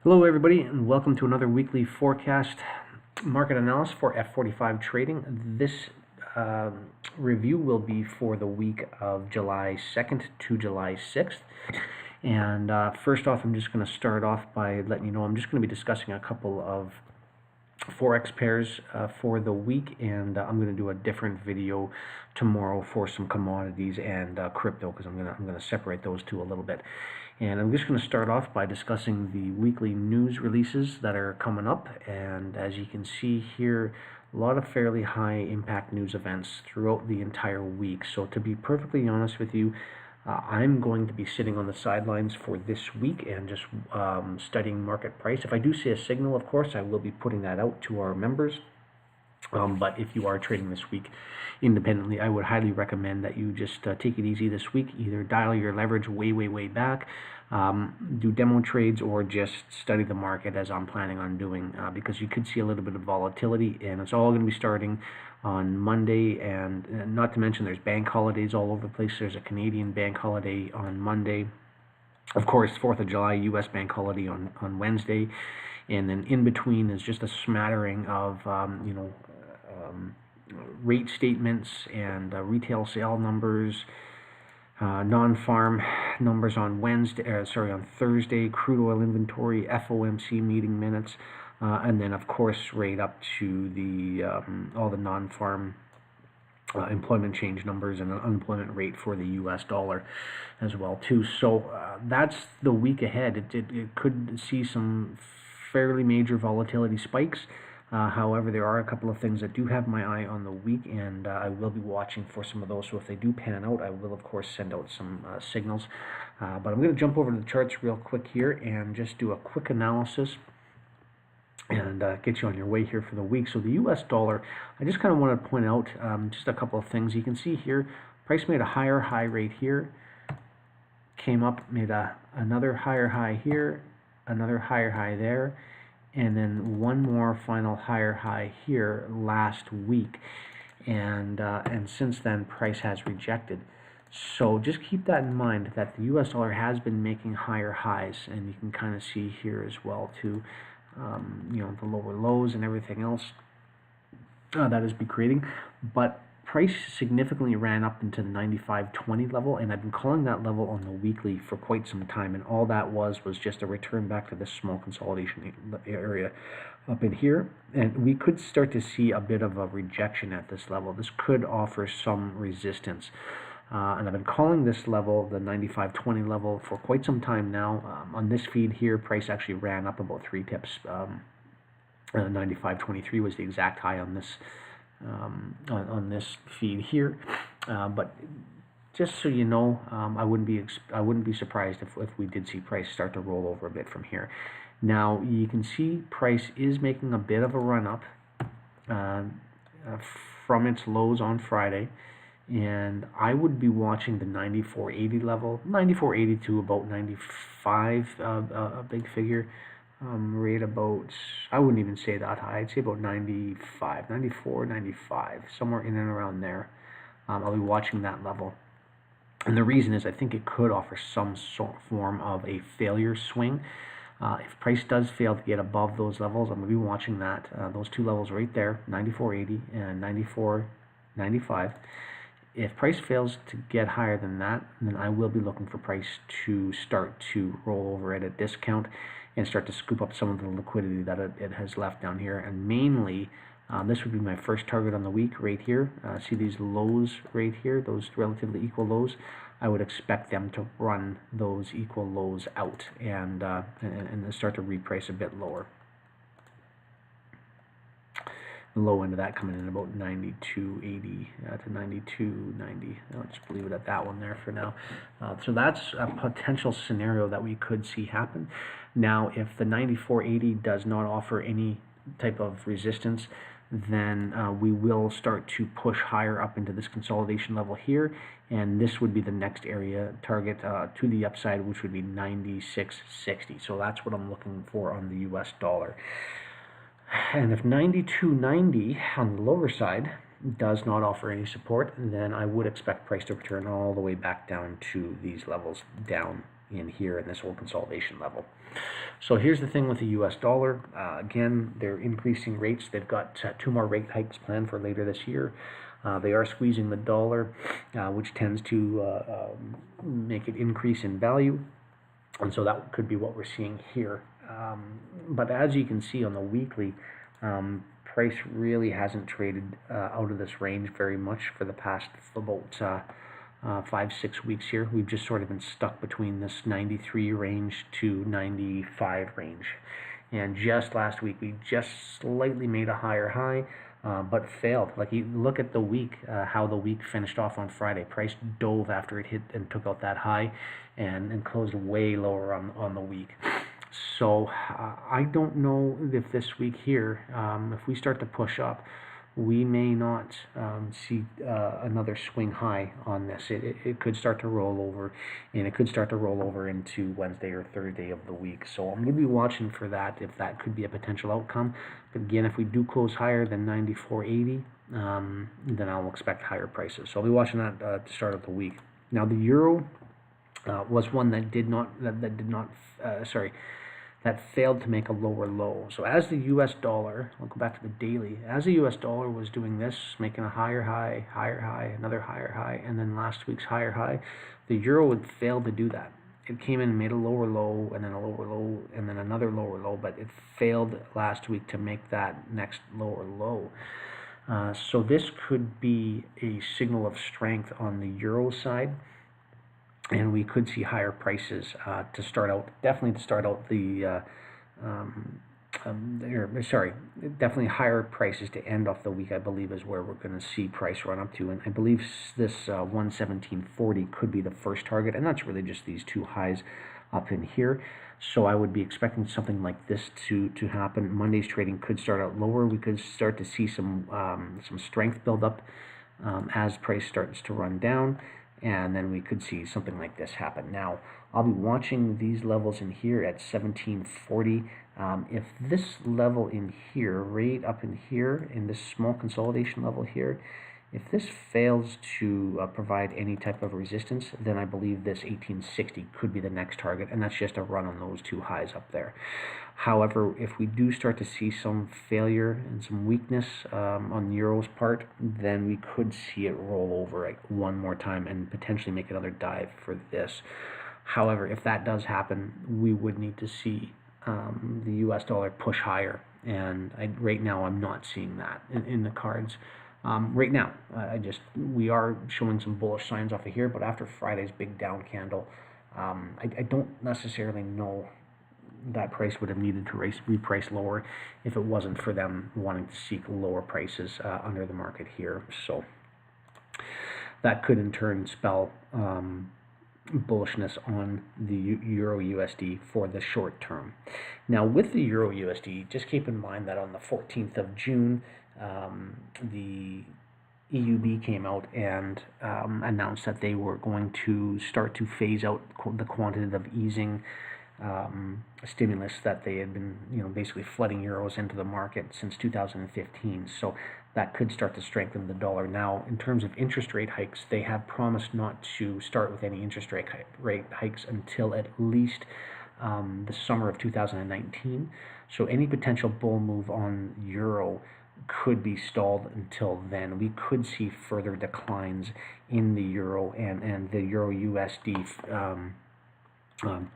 Hello everybody and welcome to another weekly forecast market analysis for F45 trading. This review will be for the week of July 2nd to July 6th. And first off, I'm just going to start off by letting you know I'm just going to be discussing a couple of Forex pairs for the week, and I'm going to do a different video tomorrow for some commodities and crypto, because I'm going to separate those two a little bit. And I'm just going to start off by discussing the weekly news releases that are coming up. And as you can see here, a lot of fairly high impact news events throughout the entire week. So to be perfectly honest with you, I'm going to be sitting on the sidelines for this week and just studying market price. If I do see a signal, of course, I will be putting that out to our members. But if you are trading this week independently, I would highly recommend that you just take it easy this week. Either dial your leverage way back, do demo trades, or just study the market as I'm planning on doing, because you could see a little bit of volatility, and it's all going to be starting on Monday. And not to mention there's bank holidays all over the place. There's a Canadian bank holiday on Monday. Of course, 4th of July, U.S. bank holiday on Wednesday. And then in between is just a smattering of, rate statements and retail sale numbers, non-farm numbers on on Thursday, crude oil inventory, FOMC meeting minutes, and then of course right up to the all the non-farm employment change numbers and the unemployment rate for the U.S. dollar as well too. So that's the week ahead. It could see some fairly major volatility spikes. However, there are a couple of things that do have my eye on the week, and I will be watching for some of those. So if they do pan out, I will of course send out some signals. But I'm going to jump over to the charts real quick here and just do a quick analysis and get you on your way here for the week. So the U.S. dollar, I just kind of want to point out just a couple of things. You can see here, price made a higher high rate here, came up, made another higher high here, another higher high there, and then one more final higher high here last week. And since then, price has rejected. So just keep that in mind, that the U.S. dollar has been making higher highs, and you can kind of see here as well too. The lower lows and everything else that is be creating, but price significantly ran up into the 95.20 level, and I've been calling that level on the weekly for quite some time, and all that was just a return back to this small consolidation area up in here, and we could start to see a bit of a rejection at this level. This could offer some resistance. And I've been calling this level, the 95.20 level, for quite some time now. On this feed here, price actually ran up about 3 tips. 95.23 was the exact high on this on this feed here. But just so you know, I wouldn't be surprised if we did see price start to roll over a bit from here. Now you can see price is making a bit of a run up from its lows on Friday. And I would be watching the 94.80 level, 94.80 to about 95, a big figure, rate about, I wouldn't even say that high, I'd say about 95, 94, 95, somewhere in and around there. I'll be watching that level. And the reason is I think it could offer some form of a failure swing. If price does fail to get above those levels, I'm going to be watching that, those two levels right there, 94.80 and 94.95. If price fails to get higher than that, then I will be looking for price to start to roll over at a discount and start to scoop up some of the liquidity that it has left down here. And mainly, this would be my first target on the week right here. See these lows right here, those relatively equal lows? I would expect them to run those equal lows out and start to reprice a bit lower. The low end of that coming in about 92.80 to 92.90. I'll just leave it at that one there for now. So that's a potential scenario that we could see happen. Now, if the 94.80 does not offer any type of resistance, then we will start to push higher up into this consolidation level here, and this would be the next area target to the upside, which would be 96.60. So that's what I'm looking for on the US dollar. And if 92.90 on the lower side does not offer any support, then I would expect price to return all the way back down to these levels down in here in this whole consolidation level. So here's the thing with the US dollar. Again, they're increasing rates. They've got 2 more rate hikes planned for later this year. They are squeezing the dollar, which tends to make it increase in value. And so that could be what we're seeing here. But as you can see on the weekly, price really hasn't traded out of this range very much for the past about 5-6 weeks here. We've just sort of been stuck between this 93 range to 95 range. And just last week, we just slightly made a higher high, but failed. Like, you look at the week, how the week finished off on Friday. Price dove after it hit and took out that high and closed way lower on the week. So I don't know if this week here, if we start to push up, we may not see another swing high on this. It could start to roll over, and it could start to roll over into Wednesday or Thursday of the week. So I'm going to be watching for that, if that could be a potential outcome. But again, if we do close higher than 94.80, then I'll expect higher prices. So I'll be watching that to start of the week. Now the euro was one that that failed to make a lower low. So as the US dollar, I'll go back to the daily, as the US dollar was doing this, making a higher high, another higher high, and then last week's higher high, the euro had failed to do that. It came in and made a lower low, and then a lower low, and then another lower low, but it failed last week to make that next lower low. So this could be a signal of strength on the euro side, and we could see higher prices to start out. Definitely to start out the, definitely higher prices to end off the week, I believe, is where we're going to see price run up to. And I believe this 117.40 could be the first target, and that's really just these two highs up in here. So I would be expecting something like this to happen. Monday's trading could start out lower. We could start to see some strength build up as price starts to run down, and then we could see something like this happen. Now, I'll be watching these levels in here at 1740. If this level in here, right up in here, in this small consolidation level here, if this fails to provide any type of resistance, then I believe this 1860 could be the next target, and that's just a run on those two highs up there. However, if we do start to see some failure and some weakness on the euro's part, then we could see it roll over one more time and potentially make another dive for this. However, if that does happen, we would need to see the US dollar push higher, and right now I'm not seeing that in the cards. Right now, we are showing some bullish signs off of here, but after Friday's big down candle, I don't necessarily know that price would have needed to reprice lower if it wasn't for them wanting to seek lower prices under the market here. So that could in turn spell bullishness on the Euro USD for the short term. Now, with the Euro USD, just keep in mind that on the 14th of June, the EUB came out and announced that they were going to start to phase out the quantitative easing stimulus that they had been, basically flooding euros into the market since 2015. So that could start to strengthen the dollar. Now, in terms of interest rate hikes, they have promised not to start with any interest rate hikes until at least the summer of 2019. So any potential bull move on euro could be stalled until then. We could see further declines in the euro and the Euro USD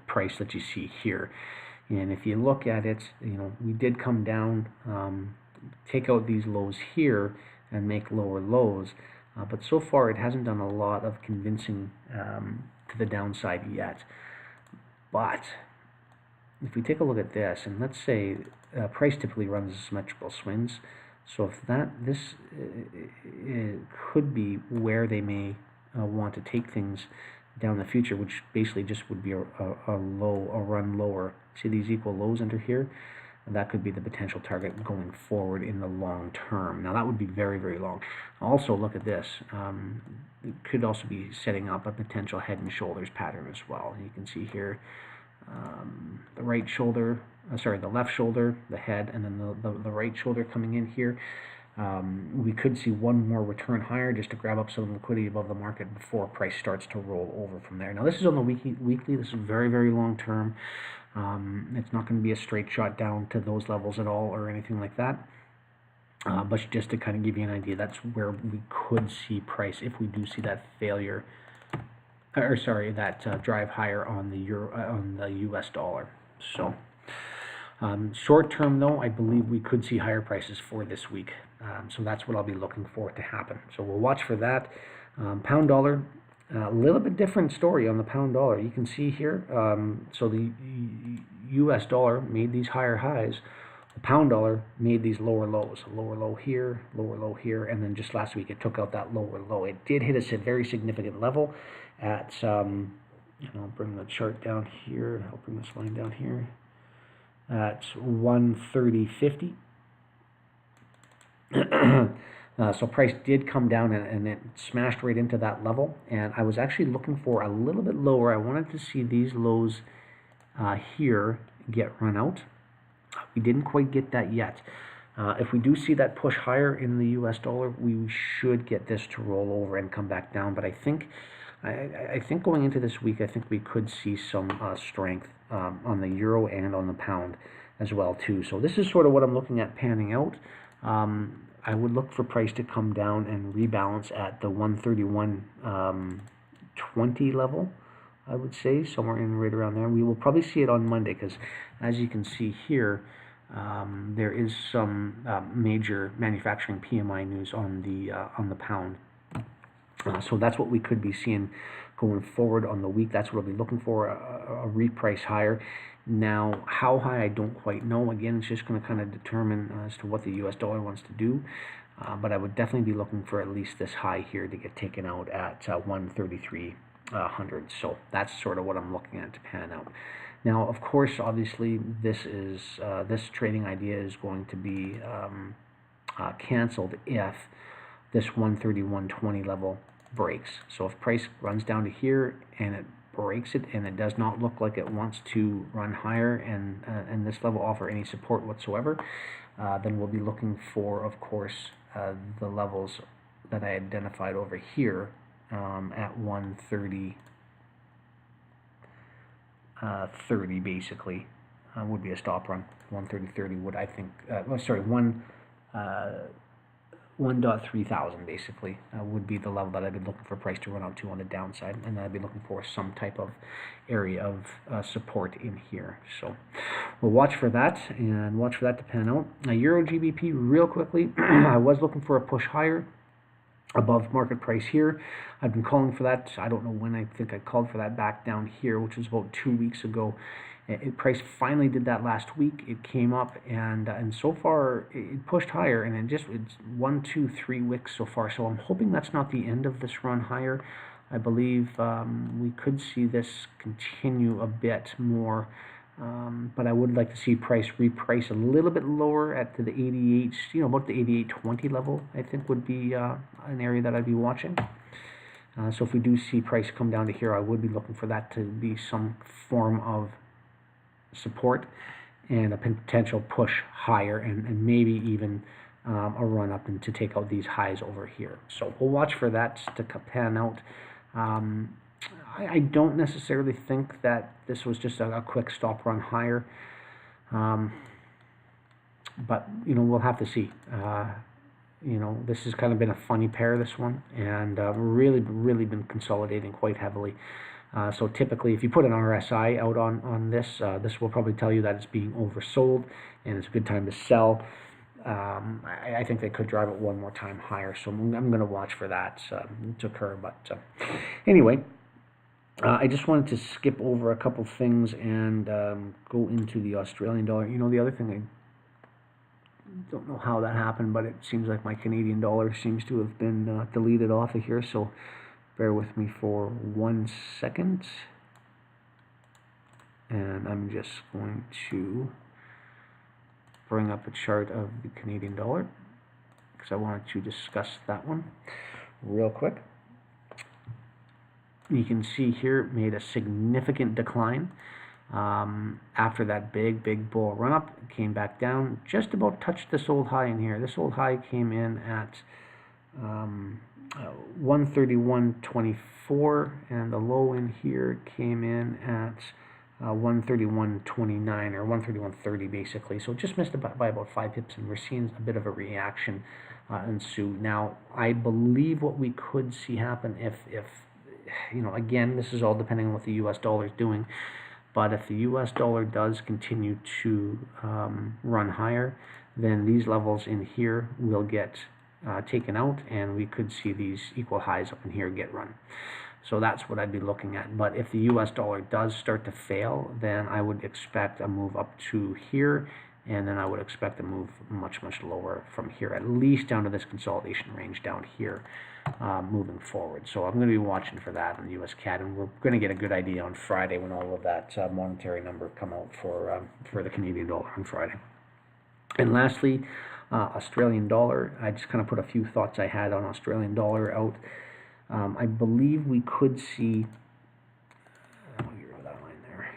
price that you see here. And if you look at it, we did come down, take out these lows here and make lower lows, but so far it hasn't done a lot of convincing to the downside yet. But if we take a look at this, and let's say price typically runs symmetrical swings, so if this could be where they may want to take things down the future, which basically just would be a run lower. See these equal lows under here? And that could be the potential target going forward in the long term. Now that would be very, very long. Also, look at this. It could also be setting up a potential head and shoulders pattern as well. You can see here the right shoulder, the left shoulder, the head, and then the right shoulder coming in here. We could see one more return higher just to grab up some liquidity above the market before price starts to roll over from there. Now, this is on the weekly. This is very, very long term. It's not going to be a straight shot down to those levels at all or anything like that. But just to kind of give you an idea, that's where we could see price if we do see that failure, or sorry, that drive higher on the euro, on the U.S. dollar. So. Short term, though, I believe we could see higher prices for this week. So that's what I'll be looking for to happen. So we'll watch for that. Pound dollar, a little bit different story on the pound dollar. You can see here, so the U.S. dollar made these higher highs. The pound dollar made these lower lows. Lower low here, and then just last week it took out that lower low. It did hit a very significant level at, and I'll bring the chart down here. I'll bring this line down here. At 130.50. So price did come down and it smashed right into that level. And I was actually looking for a little bit lower. I wanted to see these lows here get run out. We didn't quite get that yet. If we do see that push higher in the U.S. dollar, we should get this to roll over and come back down. But I think going into this week, I think we could see some strength on the euro and on the pound as well too. So this is sort of what I'm looking at panning out. I would look for price to come down and rebalance at the 131.20 level. I would say somewhere in right around there. We will probably see it on Monday because, as you can see here, there is some major manufacturing PMI news on the pound. So that's what we could be seeing going forward on the week. That's what I'll be looking for, a reprice higher. Now, how high, I don't quite know. Again, it's just going to kind of determine as to what the U.S. dollar wants to do. But I would definitely be looking for at least this high here to get taken out at 133.00. So that's sort of what I'm looking at to pan out. Now, of course, obviously, this trading idea is going to be canceled if this 131.20 level breaks. So if price runs down to here and it breaks it and it does not look like it wants to run higher and this level offer any support whatsoever, then we'll be looking for, of course, the levels that I identified over here at 130.30 basically would be a stop run. 130.30 would, I think, 1.3000 basically would be the level that I'd be looking for price to run out to on the downside, and I'd be looking for some type of area of support in here. So we'll watch for that and watch for that to pan out. Euro GBP real quickly. I was looking for a push higher above market price here. I've been calling for that. I don't know when. I think I called for that back down here, which was about 2 weeks ago. Price finally did that last week. It came up and so far it pushed higher, and it's 1, 2, 3 wicks so far. So I'm hoping that's not the end of this run higher. I believe we could see this continue a bit more, but I would like to see price reprice a little bit lower at the 88, about the 88.20 level. I think would be an area that I'd be watching. So if we do see price come down to here, I would be looking for that to be some form of support and a potential push higher, and maybe even a run up and to take out these highs over here. So we'll watch for that to pan out. I don't necessarily think that this was just a quick stop run higher, but we'll have to see. This has kind of been a funny pair, this one, and really been consolidating quite heavily. So typically, if you put an RSI out on this, this will probably tell you that it's being oversold and it's a good time to sell. I think they could drive it one more time higher, so I'm going to watch for that to occur. But anyway, I just wanted to skip over a couple things and go into the Australian dollar. The other thing, I don't know how that happened, but it seems like my Canadian dollar seems to have been deleted off of here, so bear with me for 1 second, and I'm just going to bring up a chart of the Canadian dollar because I wanted to discuss that one real quick. You can see here it made a significant decline After that big bull run up, it came back down, just about touched this old high in here. This old high came in at 131.24, and the low in here came in at 131.29 or 131.30 basically. So just missed it by about 5 pips, and we're seeing a bit of a reaction ensue. Now, I believe what we could see happen if again, this is all depending on what the U.S. dollar is doing, but if the U.S. dollar does continue to run higher, then these levels in here will get taken out, and we could see these equal highs up in here get run. So that's what I'd be looking at. But if the U.S. dollar does start to fail, then I would expect a move up to here, and then I would expect a move much lower from here, at least down to this consolidation range down here, moving forward. So I'm going to be watching for that on the U.S. CAD, and we're going to get a good idea on Friday when all of that monetary number come out for the Canadian dollar on Friday. And lastly, Australian dollar. I just kind of put a few thoughts I had on Australian dollar out. I believe we could see. I'll get rid of that line there.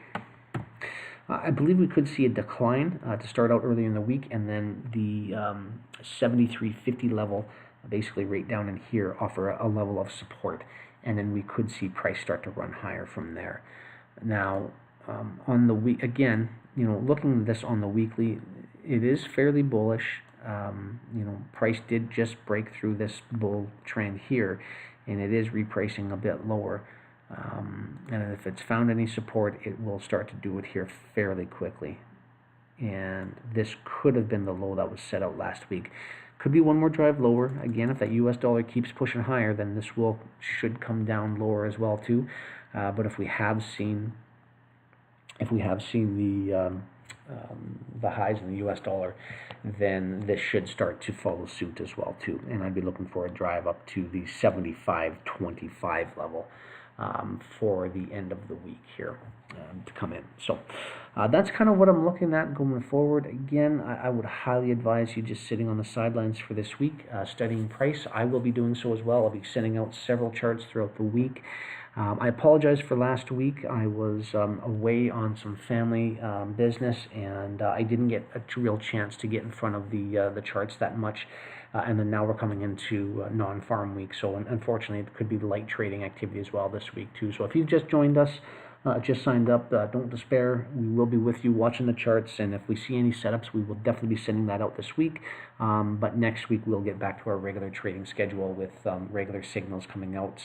I believe we could see a decline to start out early in the week, and then the 73.50 level, basically right down in here, offer a level of support, and then we could see price start to run higher from there. Now, on the week, again, looking at this on the weekly, it is fairly bullish. Price did just break through this bull trend here, and it is repricing a bit lower. And if it's found any support, it will start to do it here fairly quickly. And this could have been the low that was set out last week. Could be one more drive lower. Again, if that U.S. dollar keeps pushing higher, then this should come down lower as well too. But if we have seen the highs in the U.S. dollar, then this should start to follow suit as well too. And I'd be looking for a drive up to the 75.25 level for the end of the week here to come in. So that's kind of what I'm looking at going forward. Again, I would highly advise you just sitting on the sidelines for this week, studying price. I will be doing so as well. I'll be sending out several charts throughout the week. I apologize for last week. I was away on some family business, and I didn't get a real chance to get in front of the charts that much. And then now we're coming into non-farm week, so unfortunately it could be light trading activity as well this week too. So if you've just joined us, just signed up, don't despair. We will be with you watching the charts, and if we see any setups, we will definitely be sending that out this week. But next week we'll get back to our regular trading schedule with regular signals coming out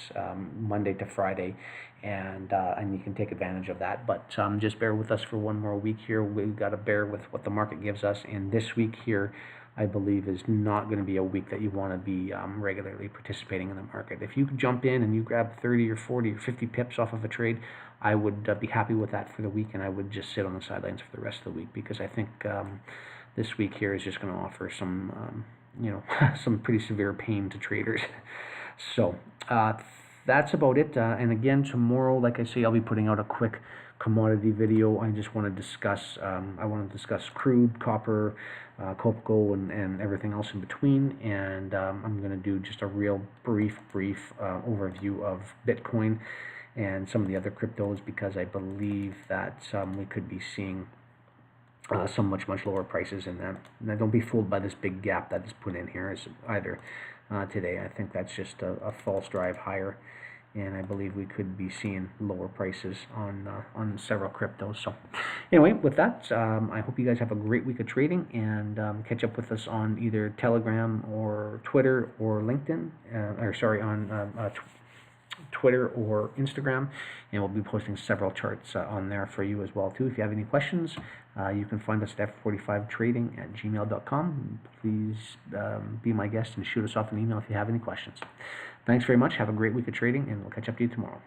Monday to Friday, and you can take advantage of that. But just bear with us for one more week here. We've got to bear with what the market gives us, and this week here, I believe, is not going to be a week that you want to be regularly participating in the market. If you jump in and you grab 30 or 40 or 50 pips off of a trade, I would be happy with that for the week, and I would just sit on the sidelines for the rest of the week, because I think this week here is just going to offer some, some pretty severe pain to traders. So that's about it. And again, tomorrow, like I say, I'll be putting out a quick commodity video. I just want to discuss, crude, copper, cocoa, and everything else in between. And I'm going to do just a real brief overview of Bitcoin and some of the other cryptos, because I believe that we could be seeing some much lower prices in them. Now, don't be fooled by this big gap that is put in here either today. I think that's just a false drive higher, and I believe we could be seeing lower prices on several cryptos. So anyway, with that, I hope you guys have a great week of trading, and catch up with us on either Telegram or Twitter or LinkedIn, on Twitter or Instagram, and we'll be posting several charts on there for you as well too. If you have any questions, you can find us at f45trading@gmail.com. Please be my guest and shoot us off an email if you have any questions. Thanks very much. Have a great week of trading, and we'll catch up to you tomorrow.